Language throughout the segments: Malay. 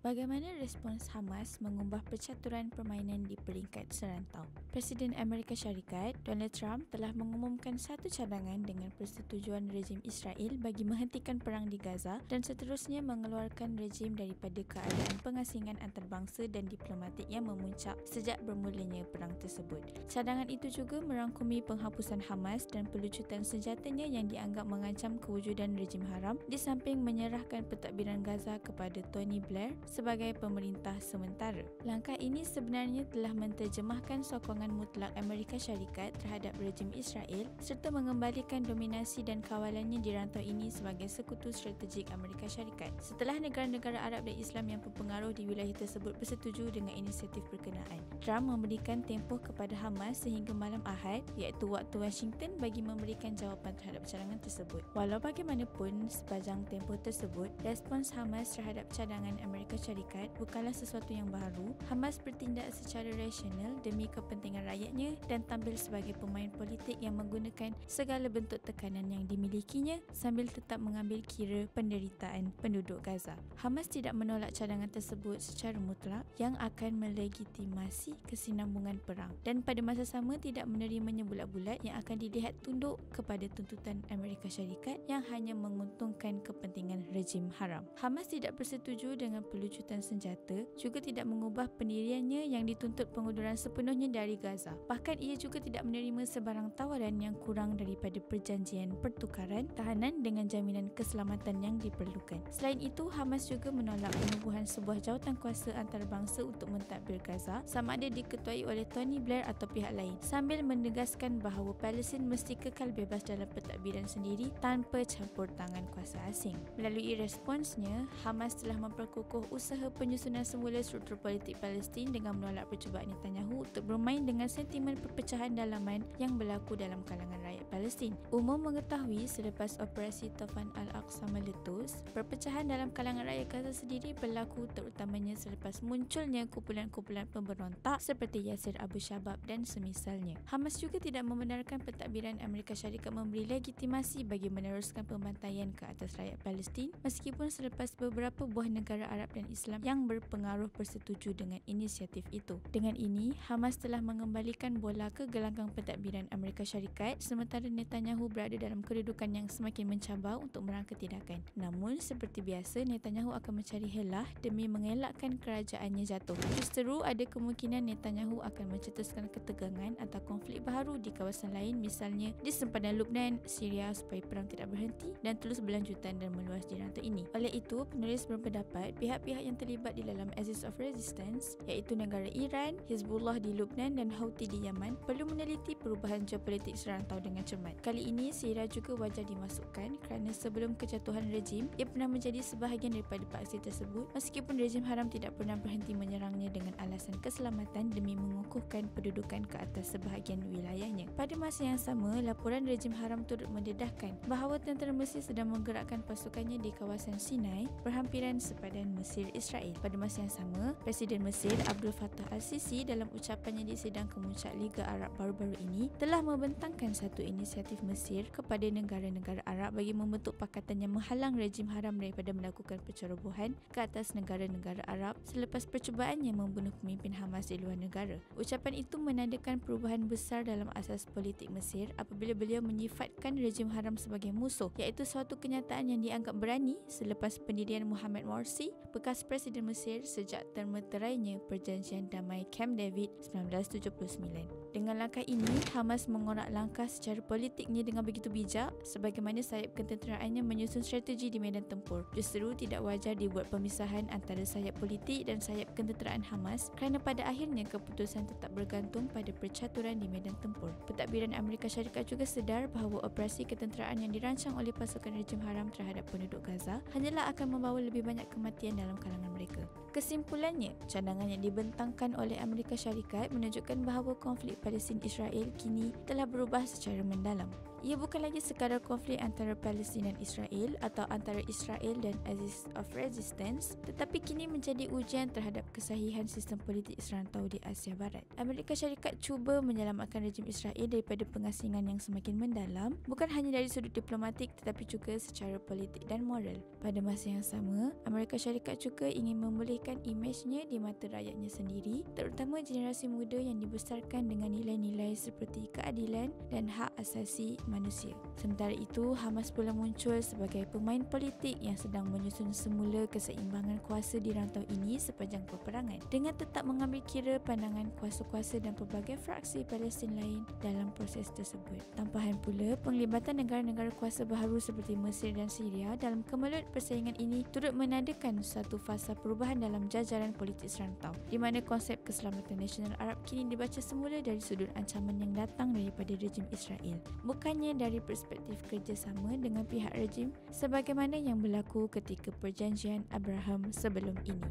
Bagaimana respons Hamas mengubah percaturan permainan di peringkat serantau? Presiden Amerika Syarikat, Donald Trump telah mengumumkan satu cadangan dengan persetujuan rejim Israel bagi menghentikan perang di Gaza dan seterusnya mengeluarkan rejim daripada keadaan pengasingan antarabangsa dan diplomatik yang memuncak sejak bermulanya perang tersebut. Cadangan itu juga merangkumi penghapusan Hamas dan pelucutan senjatanya yang dianggap mengancam kewujudan rejim haram di samping menyerahkan pentadbiran Gaza kepada Tony Blair sebagai pemerintah sementara. Langkah ini sebenarnya telah menterjemahkan sokongan mutlak Amerika Syarikat terhadap rejim Israel serta mengembalikan dominasi dan kawalannya di rantau ini sebagai sekutu strategik Amerika Syarikat. Setelah negara-negara Arab dan Islam yang berpengaruh di wilayah tersebut bersetuju dengan inisiatif berkenaan, Trump memberikan tempoh kepada Hamas sehingga malam Ahad, iaitu waktu Washington, bagi memberikan jawapan terhadap cadangan tersebut. Walau bagaimanapun, sepanjang tempoh tersebut, respons Hamas terhadap cadangan Amerika Syarikat bukanlah sesuatu yang baru. Hamas bertindak secara rasional demi kepentingan rakyatnya dan tampil sebagai pemain politik yang menggunakan segala bentuk tekanan yang dimilikinya sambil tetap mengambil kira penderitaan penduduk Gaza. Hamas tidak menolak cadangan tersebut secara mutlak yang akan melegitimasi kesinambungan perang dan pada masa sama tidak menerimanya bulat-bulat yang akan dilihat tunduk kepada tuntutan Amerika Syarikat yang hanya menguntungkan kepentingan rejim haram. Hamas tidak bersetuju dengan pelucutan senjata, juga tidak mengubah pendiriannya yang dituntut pengunduran sepenuhnya dari Gaza. Bahkan ia juga tidak menerima sebarang tawaran yang kurang daripada perjanjian pertukaran tahanan dengan jaminan keselamatan yang diperlukan. Selain itu, Hamas juga menolak penubuhan sebuah jawatan kuasa antarabangsa untuk mentadbir Gaza sama ada diketuai oleh Tony Blair atau pihak lain, sambil menegaskan bahawa Palestin mesti kekal bebas dalam pentadbiran sendiri tanpa campur tangan kuasa asing. Melalui responsnya, Hamas telah memperkukuh usaha penyusunan semula struktur politik Palestin dengan menolak percubaan Netanyahu untuk bermain dengan sentimen perpecahan dalaman yang berlaku dalam kalangan rakyat Palestin. Umum mengetahui selepas operasi Taufan Al-Aqsa meletus, perpecahan dalam kalangan rakyat Gaza sendiri berlaku terutamanya selepas munculnya kumpulan-kumpulan pemberontak seperti Yasir Abu Shabab dan semisalnya. Hamas juga tidak membenarkan pentadbiran Amerika Syarikat memberi legitimasi bagi meneruskan pembantaian ke atas rakyat Palestin meskipun selepas beberapa buah negara Arab dan Islam yang berpengaruh bersetuju dengan inisiatif itu. Dengan ini, Hamas telah mengembalikan bola ke gelanggang pentadbiran Amerika Syarikat sementara Netanyahu berada dalam kedudukan yang semakin mencabar untuk merangka tindakan. Namun, seperti biasa, Netanyahu akan mencari helah demi mengelakkan kerajaannya jatuh. Justru ada kemungkinan Netanyahu akan mencetuskan ketegangan atau konflik baharu di kawasan lain, misalnya di sempadan Lubnan, Syria supaya perang tidak berhenti dan terus berlanjutan dan meluas di rantau ini. Oleh itu, penulis berpendapat pihak-pihak yang terlibat di dalam Axis of Resistance iaitu negara Iran, Hizbullah di Lubnan dan Houthi di Yaman perlu meneliti perubahan geopolitik serantau dengan cermat. Kali ini Syria juga wajar dimasukkan kerana sebelum kejatuhan rejim ia pernah menjadi sebahagian daripada paksi tersebut meskipun rejim haram tidak pernah berhenti menyerangnya dengan alasan keselamatan demi mengukuhkan pendudukan ke atas sebahagian wilayahnya. Pada masa yang sama, laporan rejim haram turut mendedahkan bahawa tentera Mesir sedang menggerakkan pasukannya di kawasan Sinai berhampiran sepadan Mesir Israel. Pada masa yang sama, Presiden Mesir Abdul Fattah al-Sisi dalam ucapannya di sidang kemuncak Liga Arab baru-baru ini telah membentangkan satu inisiatif Mesir kepada negara-negara Arab bagi membentuk pakatan yang menghalang rejim haram daripada melakukan pencerobohan ke atas negara-negara Arab selepas percubaannya membunuh pemimpin Hamas di luar negara. Ucapan itu menandakan perubahan besar dalam asas politik Mesir apabila beliau menyifatkan rejim haram sebagai musuh, iaitu suatu kenyataan yang dianggap berani selepas pendirian Mohamed Morsi, bekas Presiden Mesir sejak termeterainya Perjanjian Damai Camp David 1979. Dengan langkah ini, Hamas mengorak langkah secara politiknya dengan begitu bijak sebagaimana sayap ketenteraannya menyusun strategi di medan tempur. Justru tidak wajar dibuat pemisahan antara sayap politik dan sayap ketenteraan Hamas kerana pada akhirnya keputusan tetap bergantung pada percaturan di medan tempur. Pentadbiran Amerika Syarikat juga sedar bahawa operasi ketenteraan yang dirancang oleh pasukan rejim haram terhadap penduduk Gaza hanyalah akan membawa lebih banyak kematian dalam kalangan mereka. Kesimpulannya, cadangan yang dibentangkan oleh Amerika Syarikat menunjukkan bahawa konflik Palestin-Israel kini telah berubah secara mendalam. Ia bukan lagi sekadar konflik antara Palestin dan Israel atau antara Israel dan Axis of Resistance, tetapi kini menjadi ujian terhadap kesahihan sistem politik serantau di Asia Barat. Amerika Syarikat cuba menyelamatkan rejim Israel daripada pengasingan yang semakin mendalam, bukan hanya dari sudut diplomatik tetapi juga secara politik dan moral. Pada masa yang sama, Amerika Syarikat juga ingin memulihkan imejnya di mata rakyatnya sendiri, terutama generasi muda yang dibesarkan dengan nilai-nilai seperti keadilan dan hak asasi manusia. Sementara itu, Hamas pula muncul sebagai pemain politik yang sedang menyusun semula keseimbangan kuasa di rantau ini sepanjang peperangan, dengan tetap mengambil kira pandangan kuasa-kuasa dan pelbagai fraksi Palestin lain dalam proses tersebut. Tampahan pula, penglibatan negara-negara kuasa baharu seperti Mesir dan Syria dalam kemelut persaingan ini turut menandakan satu fasa perubahan dalam jajaran politik serantau, di mana konsep keselamatan nasional Arab kini dibaca semula dari sudut ancaman yang datang daripada rejim Israel, bukannya dari perspektif kerjasama dengan pihak rejim sebagaimana yang berlaku ketika perjanjian Abraham sebelum ini.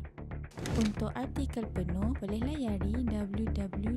Untuk artikel penuh boleh layari www.cgm.com.my.